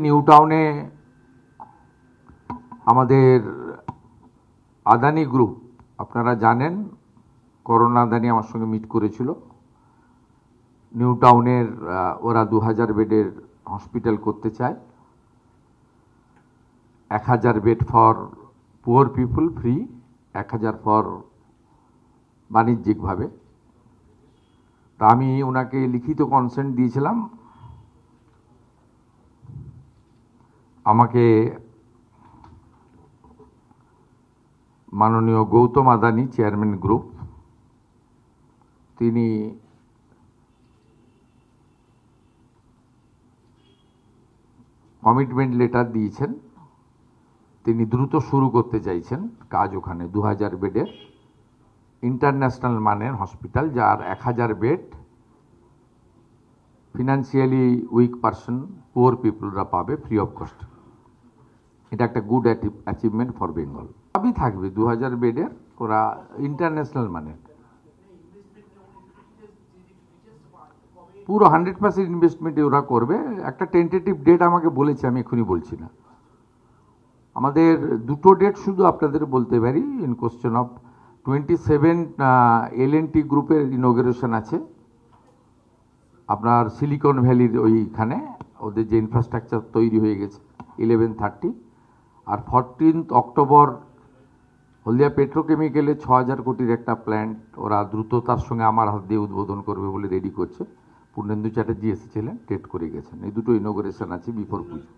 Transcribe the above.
New টাউনে আমাদের Adani group, আপনারা জানেন করোনা আদানি আমার সঙ্গে মিট করেছিল। নিউ টাউনের ওরা 2000 বেডের হসপিটাল করতে চায়, 1000 bed for poor people free, 1000 for বাণিজ্যিকভাবে। তা আমি ওনাকে লিখিত কনসেন্ট দিয়েছিলাম। আমাকে মাননীয় গৌতম আদানি, চেয়ারম্যান গ্রুপ, তিনি কমিটমেন্ট লেটার দিয়েছেন। তিনি দ্রুত শুরু করতে চাইছেন কাজ ওখানে 2000 বেডের ইন্টারন্যাশনাল মানের হসপিটাল, যার 1000 bed financially weak person, poor পিপলরা পাবে ফ্রি অফ কস্ট। এটা একটা গুড অ্যাচিভমেন্ট ফর বেঙ্গল। সবই থাকবে 2000 বেডের, ওরা ইন্টারন্যাশনাল মানের, পুরো 100% ইনভেস্টমেন্ট ওরা করবে। একটা টেন্টেটিভ ডেট আমাকে বলেছে, আমি এখনই বলছি না। আমাদের দুটো ডেট শুধু আপনাদের বলতে পারি। ইন কোশ্চেন অফ 27 L&T গ্রুপের ইনোগ্রেশন আছে আপনার সিলিকন ভ্যালির ওইখানে, ওদের যে ইনফ্রাস্ট্রাকচার তৈরি হয়ে গেছে 11:30। আর 14 অক্টোবর হলদিয়া পেট্রোকেমিক্যালে 6000 কোটির একটা প্ল্যান্ট ওরা দ্রুততার সঙ্গে আমার হাত দিয়ে উদ্বোধন করবে বলে রেডি করছে। পূর্ণেন্দু চ্যাটার্জি এসেছিলেন, ডেট করে গেছেন। এই দুটো ইনোগ্রেশন আছে বিফোর পুজো।